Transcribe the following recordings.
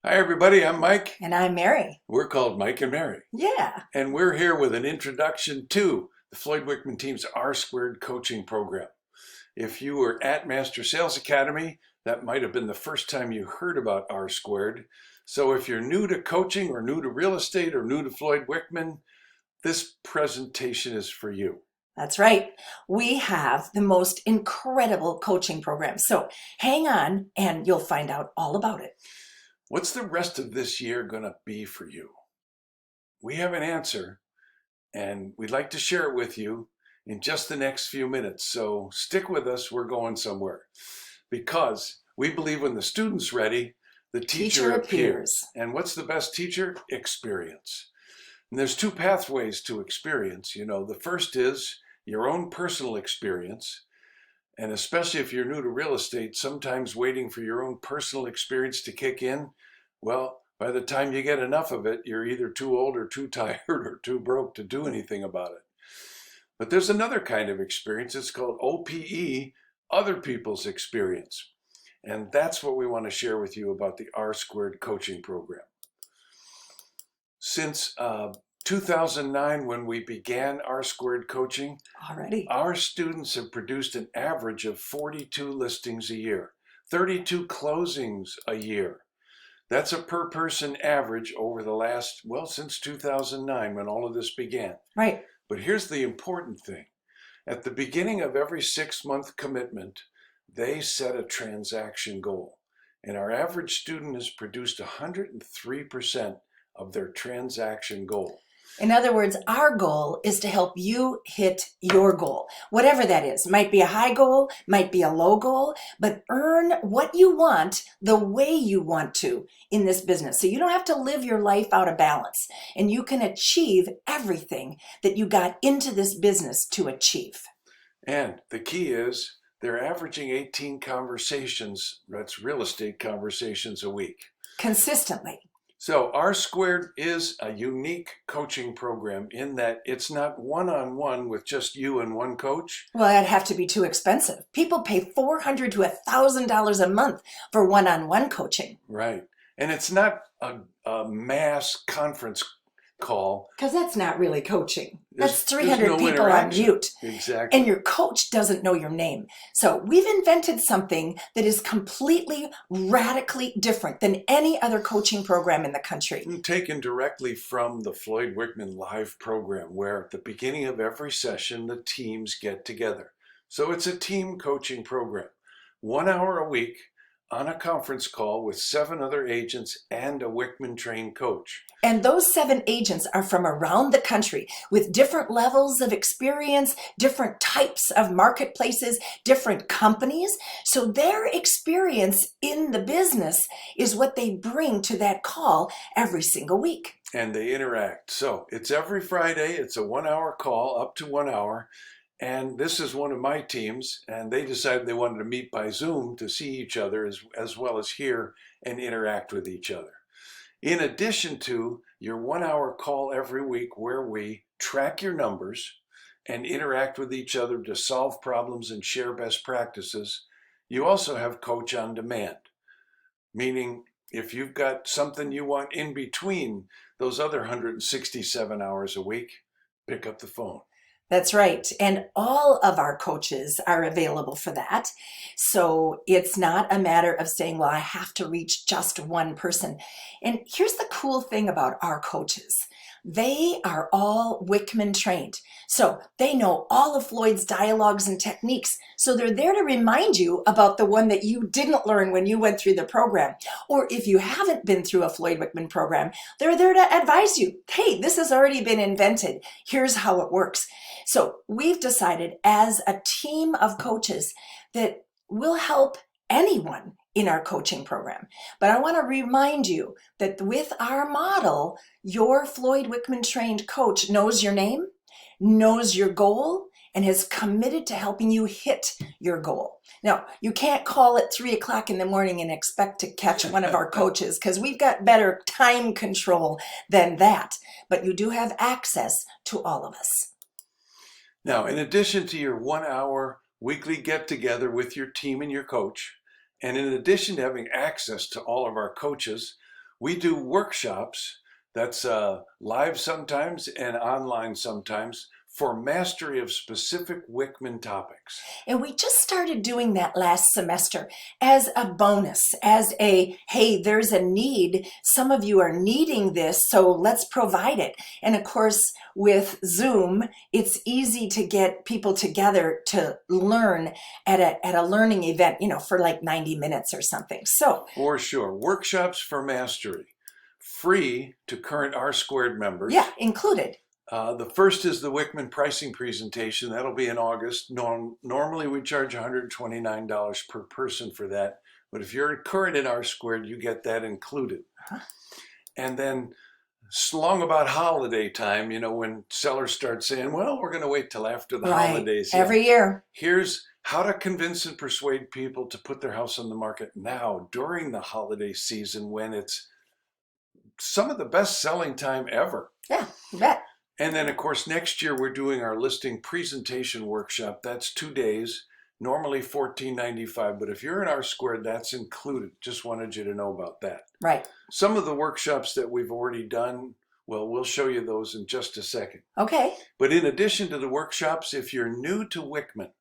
Hi, everybody. I'm Mike. And I'm Mary. We're called Mike and Mary. Yeah, And we're here with an introduction to the Floyd Wickman team's R Squared coaching program. If you were at Master Sales Academy, that might have been the first time you heard about R Squared. So if you're new to coaching or new to real estate or new to Floyd Wickman, this presentation is for you. that's right. We have the most incredible coaching program. So hang on and you'll find out all about it. What's the rest of this year going to be for you? We have an answer, and we'd like to share it with you in just the next few minutes. So stick with us, we're going somewhere. Because we believe when the student's ready, the teacher appears. And what's the best teacher? Experience. And there's two pathways to experience. The first is your own personal experience. And especially if you're new to real estate, sometimes waiting for your own personal experience to kick in, well, by the time you get enough of it, you're either too old or too tired or too broke to do anything about it. But there's another kind of experience. It's called OPE, other people's experience. And that's what we want to share with you about the R Squared coaching program. Since 2009, when we began R Squared coaching, Already. our students have produced an average of 42 listings a year, 32 closings a year. That's a per person average over the last, since 2009 when all of this began. Right. But here's the important thing. At the beginning of every 6-month commitment, they set a transaction goal. And our average student has produced 103% of their transaction goal. In other words, our goal is to help you hit your goal, whatever that is. Might be a high goal, might be a low goal, but earn what you want the way you want to in this business. So you don't have to live your life out of balance, and you can achieve everything that you got into this business to achieve. And the key is they're averaging 18 conversations, that's real estate conversations a week. Consistently. So R Squared is a unique coaching program in that it's not one-on-one with just you and one coach. Well, that'd have to be too expensive. People pay $400 to $1,000 a month for one-on-one coaching. Right. And it's not a mass conference call. Because that's not really coaching. That's There's 300 no people on mute. Exactly. And your coach doesn't know your name. So we've invented something that is completely, radically different than any other coaching program in the country. Taken directly from the Floyd Wickman Live program, where at the beginning of every session, the teams get together. So it's a team coaching program. 1 hour a week on a conference call with 7 other agents and a Wickman trained coach. And those 7 agents are from around the country with different levels of experience, different types of marketplaces, different companies. So their experience in the business is what they bring to that call every single week. And they interact. So it's every Friday. It's a 1 hour call, up to 1 hour. And this is one of my teams, and they decided they wanted to meet by Zoom to see each other as well as hear and interact with each other. In addition to your 1 hour call every week where we track your numbers and interact with each other to solve problems and share best practices, you also have Coach on Demand, meaning if you've got something you want in between those other 167 hours a week, pick up the phone. That's right. And all of our coaches are available for that. So it's not a matter of saying, well, I have to reach just one person. And here's the cool thing about our coaches. They are all Wickman trained. So they know all of Floyd's dialogues and techniques. So they're there to remind you about the one that you didn't learn when you went through the program. Or if you haven't been through a Floyd Wickman program, they're there to advise you. Hey, this has already been invented. Here's how it works. So we've decided as a team of coaches that we'll help anyone in our coaching program. But I want to remind you that with our model, your Floyd Wickman trained coach knows your name, knows your goal, and has committed to helping you hit your goal. Now, you can't call at 3 o'clock in the morning and expect to catch one of our coaches because we've got better time control than that. But you do have access to all of us. Now, in addition to your 1 hour weekly get together with your team and your coach, and in addition to having access to all of our coaches, We do workshops that's live sometimes and online sometimes for mastery of specific Wickman topics. And we just started doing that last semester as a bonus, as a, hey, there's a need. Some of you are needing this, so let's provide it. And of course, with Zoom, it's easy to get people together to learn at a learning event, for like 90 minutes or something. So for sure, workshops for mastery, free to current R Squared members. Yeah, included. The first is the Wickman pricing presentation. That'll be in August. Normally we charge $129 per person for that. But if you're current in R Squared, you get that included. And then long about holiday time, when sellers start saying, well, we're going to wait till after the holidays. Every year. Here's how to convince and persuade people to put their house on the market now during the holiday season when it's some of the best selling time ever. Yeah, you bet. And then, of course, next year we're doing our listing presentation workshop. That's 2 days, normally $14.95. But if you're in R Squared, that's included. Just wanted you to know about that. Right. Some of the workshops that we've already done, well, we'll show you those in just a second. Okay. But in addition to the workshops, if you're new to Wickman,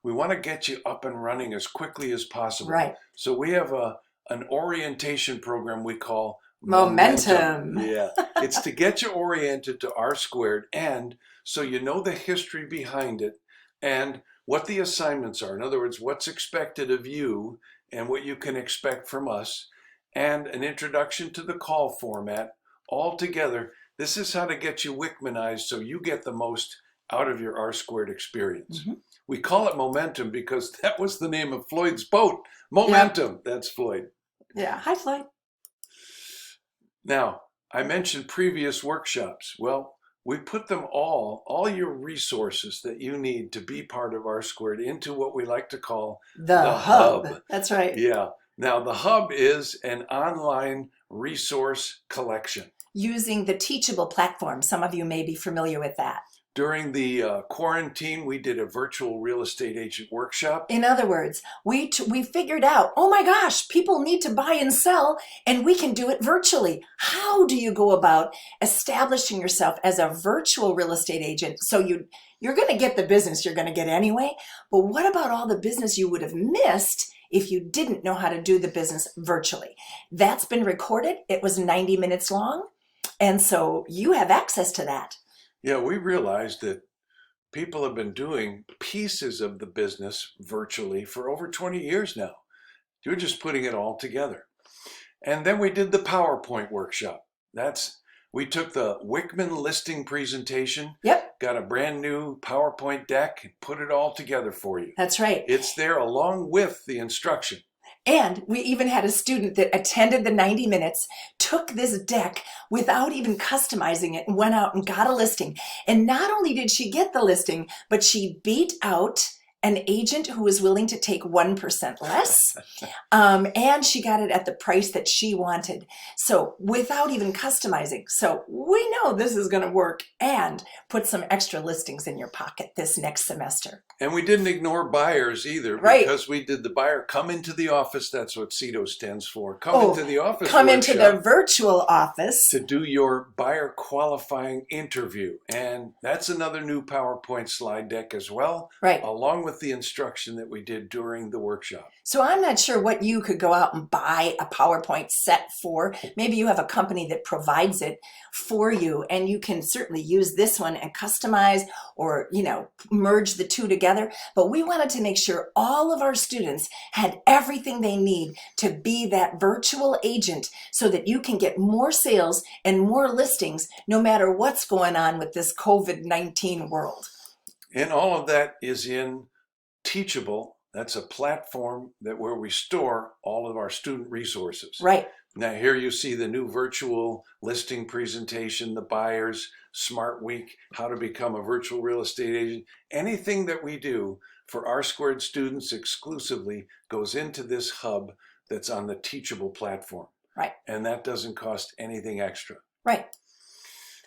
we want to get you up and running as quickly as possible. Right. So we have an orientation program we call Momentum. Yeah, it's to get you oriented to R Squared, and so you know the history behind it and what the assignments are. In other words, what's expected of you and what you can expect from us, and an introduction to the call format. All together, this is how to get you Wickmanized so you get the most out of your R Squared experience. Mm-hmm. We call it Momentum because that was the name of Floyd's boat. Momentum. Yep. That's Floyd. Yeah. Hi, Floyd. Now, I mentioned previous workshops. Well, we put them all your resources that you need to be part of R Squared into what we like to call the hub. That's right. Yeah. Now, the hub is an online resource collection. Using the Teachable platform. Some of you may be familiar with that. During the quarantine, we did a virtual real estate agent workshop. In other words, we figured out, oh my gosh, people need to buy and sell, and we can do it virtually. How do you go about establishing yourself as a virtual real estate agent? So you're going to get the business you're going to get anyway, but what about all the business you would have missed if you didn't know how to do the business virtually? That's been recorded. It was 90 minutes long, and so you have access to that. Yeah, we realized that people have been doing pieces of the business virtually for over 20 years now. You're just putting it all together. And then we did the PowerPoint workshop. We took the Wickman listing presentation, got a brand new PowerPoint deck, and put it all together for you. That's right. It's there along with the instruction. And we even had a student that attended the 90 minutes, took this deck without even customizing it, and went out and got a listing. And not only did she get the listing, but she beat out an agent who was willing to take 1% less. And she got it at the price that she wanted. So without even customizing. So we know this is going to work, and put some extra listings in your pocket this next semester. And we didn't ignore buyers either, because we did the buyer come into the office. That's what CETO stands for. Come into the office. Come into the virtual office. To do your buyer qualifying interview. And that's another new PowerPoint slide deck as well. Right. Along with the instruction that we did during the workshop. So I'm not sure what you could go out and buy a PowerPoint set for. Maybe you have a company that provides it for you, and you can certainly use this one and customize or, merge the two together. But we wanted to make sure all of our students had everything they need to be that virtual agent so that you can get more sales and more listings no matter what's going on with this COVID-19 world. And all of that is in Teachable. That's a platform where we store all of our student resources. Right. Now here you see the new virtual listing presentation, the buyers, Smart Week, how to become a virtual real estate agent. Anything that we do for R Squared students exclusively goes into this hub that's on the Teachable platform. Right. And that doesn't cost anything extra. Right.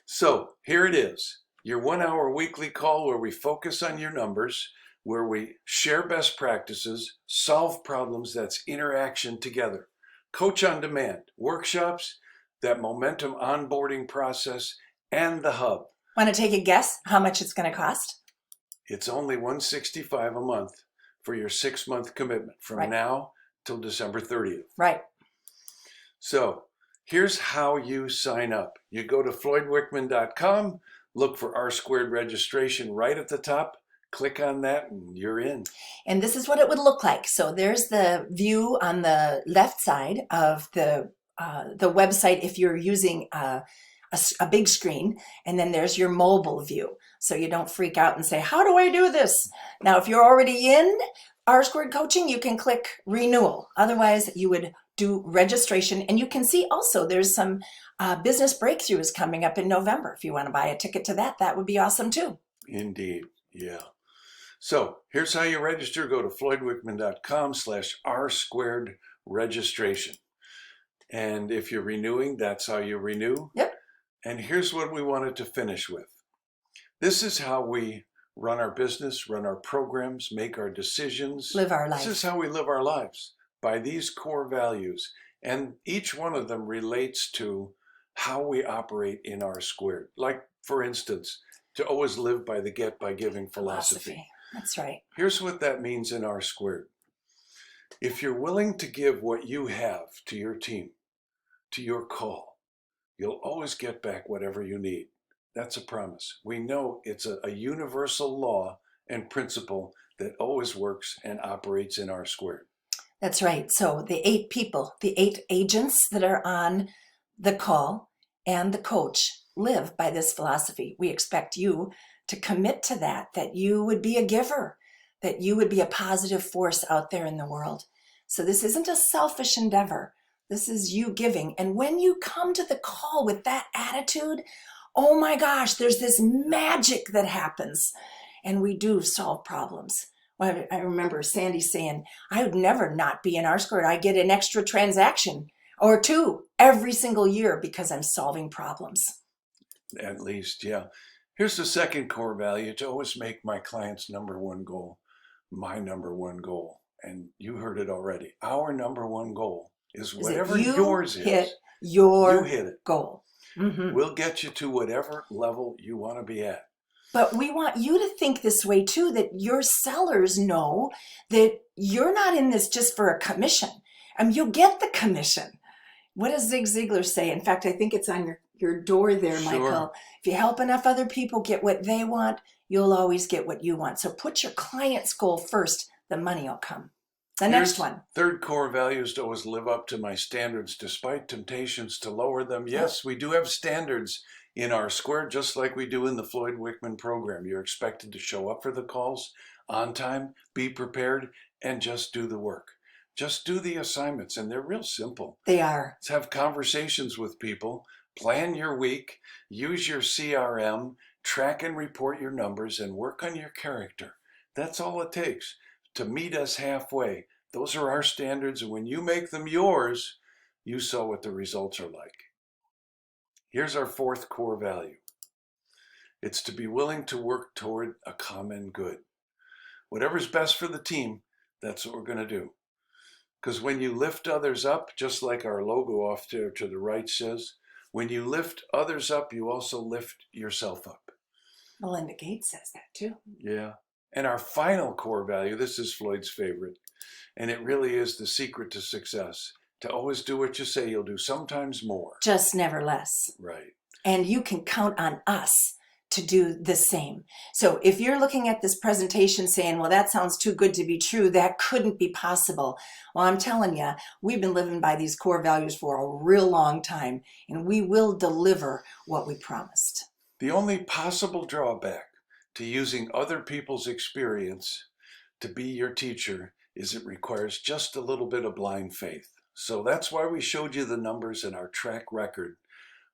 So here it is, your 1 hour weekly call where we focus on your numbers, where we share best practices, solve problems. That's interaction together. Coach on demand, workshops, that momentum onboarding process, and the hub. Want to take a guess how much it's going to cost? It's only $165 a month for your 6-month commitment from Right. now till December 30th. Right. So here's how you sign up. You go to floydwickman.com, look for R² registration right at the top, click on that, and you're in. And this is what it would look like. So there's the view on the left side of the website if you're using a big screen, and then there's your mobile view. So you don't freak out and say, how do I do this? Now, if you're already in R² coaching, you can click renewal. Otherwise, you would do registration. And you can see also there's some business breakthroughs coming up in November. If you want to buy a ticket to that, that would be awesome too. Indeed, yeah. So here's how you register. Go to floydwickman.com/R² registration. And if you're renewing, that's how you renew. Yep. And here's what we wanted to finish with. This is how we run our business, run our programs, make our decisions. Live our life. This is how we live our lives, by these core values. And each one of them relates to how we operate in R². Like, for instance, to always live by the get by giving philosophy. That's right. Here's what that means in R². If you're willing to give what you have to your team, to your call, you'll always get back whatever you need. That's a promise. We know it's a universal law and principle that always works and operates in R². That's right. So the 8 people, the 8 agents that are on the call and the coach live by this philosophy. We expect you to commit to that you would be a giver, that you would be a positive force out there in the world. So this isn't a selfish endeavor. This is you giving. And when you come to the call with that attitude, oh my gosh, there's this magic that happens. And we do solve problems. Well, I remember Sandy saying, I would never not be in R². I get an extra transaction or 2 every single year because I'm solving problems. At least, yeah. Here's the second core value: to always make my client's number one goal my number one goal. And you heard it already. Our number one goal is whatever yours is. You hit it. Goal. Mm-hmm. We'll get you to whatever level you want to be at. But we want you to think this way too, that your sellers know that you're not in this just for a commission. You'll get the commission. What does Zig Ziglar say? In fact, I think it's on your door there, Sure. Michael. If you help enough other people get what they want, you'll always get what you want. So put your client's goal first. The money will come. The next one. Third core value is to always live up to my standards despite temptations to lower them. Yes, we do have standards in R², just like we do in the Floyd Wickman program. You're expected to show up for the calls on time, be prepared, and just do the work. Just do the assignments, and they're real simple. They are. Let's have conversations with people, plan your week, use your CRM, track and report your numbers, and work on your character. That's all it takes to meet us halfway. Those are our standards, and when you make them yours, you saw what the results are like. Here's our fourth core value. It's to be willing to work toward a common good. Whatever's best for the team, that's what we're going to do. Because when you lift others up, just like our logo off there to the right says, when you lift others up, you also lift yourself up. Melinda Gates says that too. Yeah. And our final core value, this is Floyd's favorite, and it really is the secret to success: to always do what you say you'll do, sometimes more. Just never less. Right. And you can count on us to do the same. So if you're looking at this presentation saying, well, that sounds too good to be true, that couldn't be possible. Well, I'm telling you, we've been living by these core values for a real long time, and we will deliver what we promised. The only possible drawback to using other people's experience to be your teacher is it requires just a little bit of blind faith. So that's why we showed you the numbers and our track record.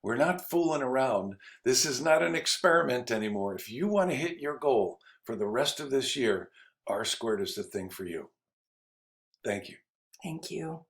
We're not fooling around. This is not an experiment anymore. If you want to hit your goal for the rest of this year, R² is the thing for you. Thank you. Thank you.